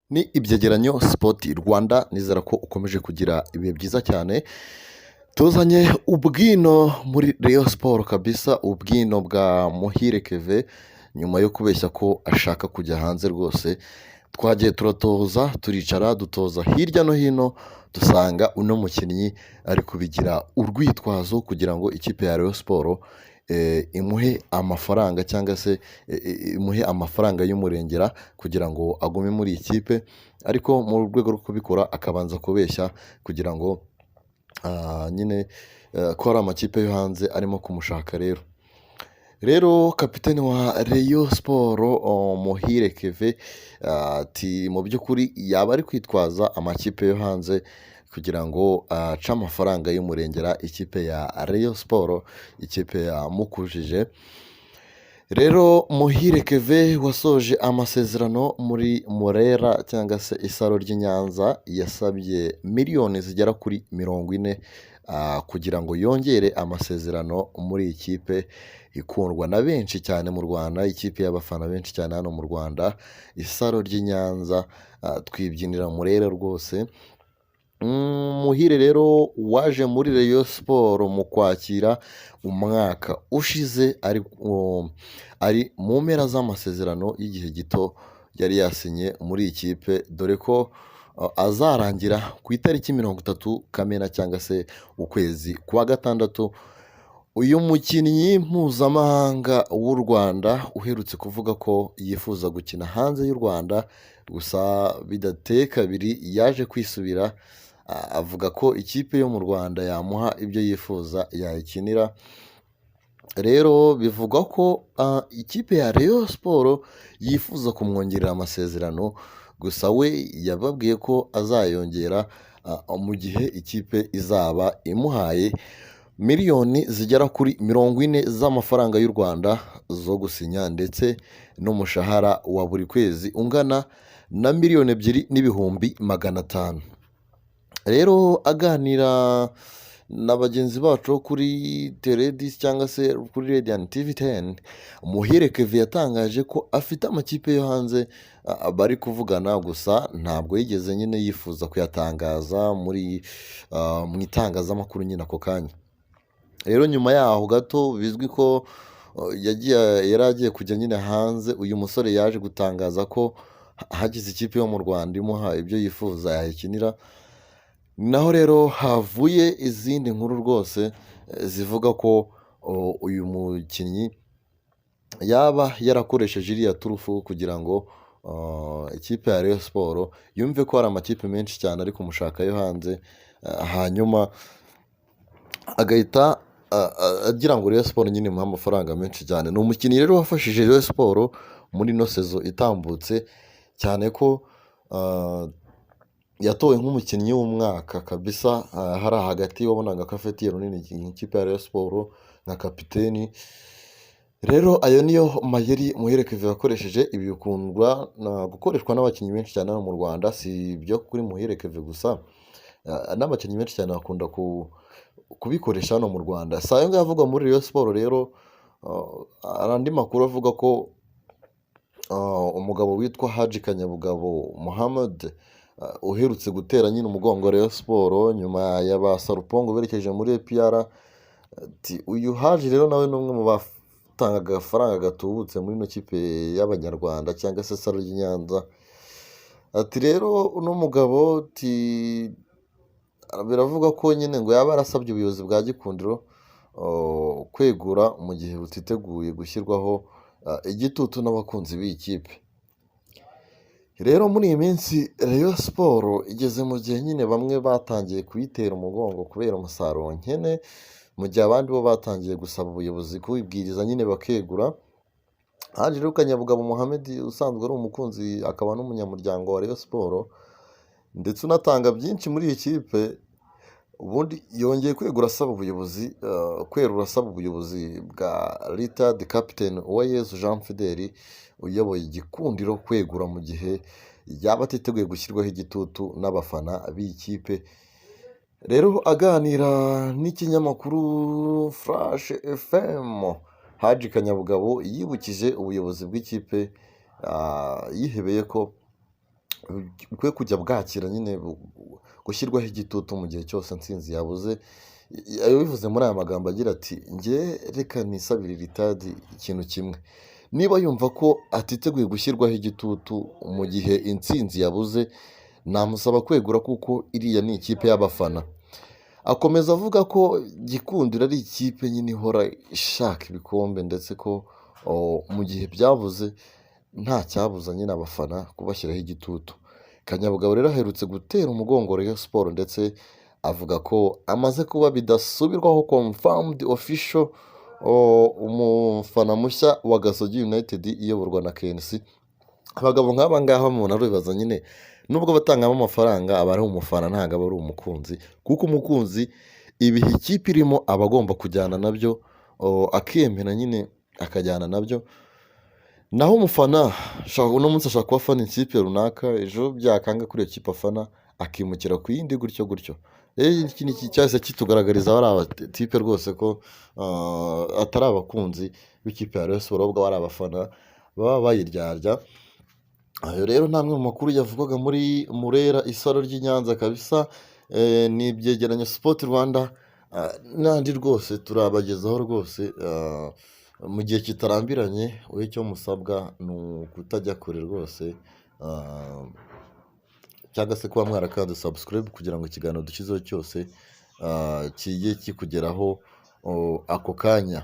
Ni ibyegeranyo Sport Rwanda, nizera ko ukomeje kugira ibihe byiza cyane. Tuzanye ubwino muri Rayon Sport kabisa, ubwino bwa Muhire Kevin nyuma yo kubeshya ko ashaka kujya hanze rwose. Twagiye turatoza, turicara dutoza hirya no hino, dusanga uno mukinnyi ari kubigira urwitwazo kugira ngo ikipe ya Rayon Sport imuhe amafaranga cyangwa se imuhe amafaranga y'umurengera kugira ngo agume muri iyi kipe, ariko mu rwego rwo kubikora akabanza kubeshya kugira ngo nyine ko hari amakipe yo hanze arimo kumushaka. Rero kapitani wa Rayon Sport Muhire Kevin ati mu by'ukuri yaba ari kwitwaza amakipe yo hanze kugira ngo ace amafaranga y'umurengera ikipe ya Rayon Sport, ikipe yamukujije. Rero Muhire Kevin wasoje amasezerano muri Murera cyangwa se isaro ry'i Nyanza yasabye miliyoni zigera kuri 40 kugira ngo yongere amasezerano muri iyi kipe ikundwa na benshi cyane mu Rwanda, ikipe y'abafana benshi cyane hano mu Rwanda, isaro ry'i Nyanza, twibyinira Murera rwose. Muhire rero waje muri Rayon Sport mu kwakira umwaka ushize, ari mu mpera z'amasezerano y'igihe gito yari yasinye muri iyi kipe, dore ko azarangira ku itariki 30 Kamena cyangwa se ukwezi kwa gatandatu. Uyu mukinnyi mpuzamahanga w'u Rwanda uherutse kuvuga ko yifuza gukina hanze y'u Rwanda, gusa bidateye kabiri yaje kwisubira, avuga ko ikipe yo mu Rwanda yamuha ibyo yifuza yayikinira. Rero bivugwa ko ikipe ya Rayon Sport yifuza kumwongerera amasezerano, gusa we yababwiye ko azayongera mu gihe ikipe izaba imuhaye miliyoni zigera kuri 40 z'amafaranga y'u Rwanda zo gusinya, ndetse n'umushahara wa buri kwezi ungana na 2,500,000. rero aganira na bagenzi bacu kuri Teledis cyangwa se kuri Radiant TV 10, Muhire Kevin yatangaje ko afite amakipe yo hanze bari kuvugana, gusa ntabwo yigeze nyine yifuza kuyatangaza mu itangazamakuru nyine ako kanya. Rero nyuma yaho gato bizwi ko yari agiye kujya nyine hanze, uyu musore yaje gutangaza ko hagize ikipe yo mu Rwanda imuha ibyo yifuza yayikinira. Naho rero havuye izindi nkuru rwose zivuga ko uyu mukinnyi yaba yarakoresheje iriya turufu kugira ngo ikipe ya Rayon Sport yumve ko hari amakipe menshi cyane ari kumushaka yo hanze, hanyuma agahita agira ngo Rayon Sport nyine imuhe amafaranga menshi cyane. Ni umukinnyi rero wafashije Rayon Sport muri ino sezo itambutse cyane ko yatowe nk'umukinnyi w'umwaka kabisa, hari hagati wabonaga ko afitiye runini ikipe ya Rayon Sport nka kapiteni. Rero ayo niyo mayeri Muhire Kevin yakoresheje. Ibi bikundwa gukoreshwa n'abakinnyi benshi cyane hano mu Rwanda, si ibyo kuri Muhire Kevin gusa, n'abakinnyi benshi cyane bakunda kubikoresha hano mu Rwanda. Si ayo ngayo avugwa muri Rayon Sport. Rero hari andi makuru avuga ko umugabo witwa Haji Kanyabugabo Mohamed uherutse gutera nyine umugongo Rayon Sport nyuma ya ba Sarupongo berekeje muri APR, uyu Haji rero nawe ni umwe mu batangaga agafaranga gatubutse muri ino kipe y'Abanyarwanda cyangwa se Saro ry'i Nyanza. Ati rero uno mugabo biravuga ko nyine ngo yaba yarasabye ubuyobozi bwa Gikundiro kwegura mu gihe butiteguye gushyirwaho igitutu n'abakunzi b'iyi kipe. Rero muri iyi minsi Rayon Sport igeze mu gihe nyine bamwe batangiye kuyitera umugongo kubera umusaruro nkene, mu gihe abandi bo batangiye gusaba ubuyobozi kubibwiriza nyine bakegura. Haje rero Kanyabugabo Mohamed usanzwe ari umukunzi akaba n'umunyamuryango wa Rayon Sport ndetse unatanga byinshi muri iyi kipe, ubundi yongeye kwegura asaba ubuyobozi asaba ubuyobozi bwa retired captain Uwayezu Jean Fidel uyoboye Igikundiro kwegura mu gihe yaba atiteguye gushyirwaho igitutu n'abafana b'iyi kipe. Rero aganira n'ikinyamakuru Flash FM, Haji Kanyabugabo yibukije ubuyobozi bw'ikipe yihebeye ko bukwiye kujya bwakira nyine gushyirwaho igitutu mu gihe cyose Ntsinzi yabuze, yabivuze muri aya magambo agira ati njye reka nisabire ritadi ikintu kimwe, niba yumva ko atiteguye gushyirwaho igitutu mu gihe Intsinzi yabuze namusaba kwegura kuko iriya ni ikipe y'abafana. Akomeza avuga ko Gikundiro ari ikipe nyine ihora ishaka ibikombe ndetse ko mu gihe byabuze nta cyabuza nyine abafana kubashyiraho igitutu. Kanyabugabo rero aherutse gutera umugongo Rayon Sports ndetse avuga ko amaze kuba bidasubirwaho confirmed official umufana mushya wa Gasogi United iyoborwa na KNC. Abagabo nk'aba ngaba umuntu aribaza nyine nubwo batangamo amafaranga aba ari umufana ntabwo aba ari umukunzi, kuko umukunzi ibihe ikipe irimo aba agomba kujyana nabyo, akemera nyine akajyana nabyo. Naho umufana uno munsi ashaka kuba afana ikipe runaka, ejo byakanga kuri iyo kipe afana akimukira ku yindi gutyo gutyo. Rero iki ni cyahise kitugaragariza bari abatipe rwose ko atari abakunzi b'ikipe ya Rayon Sports ahubwo bari abafana baba bayiryarya. Ayo rero ni amwe mu makuru yavugwaga muri Murera isaro ry'i Nyanza kabisa. Ni ibyegeranyo Sport Rwanda n'andi rwose turabagezaho rwose mu gihe kitarambiranye. Wowe icyo musabwa ni ukutajya kure rwose, cyangwa se kuba mwarakanze subscribe kugira ngo ikiganiro dushyizeho cyose kijye kikugeraho ako kanya.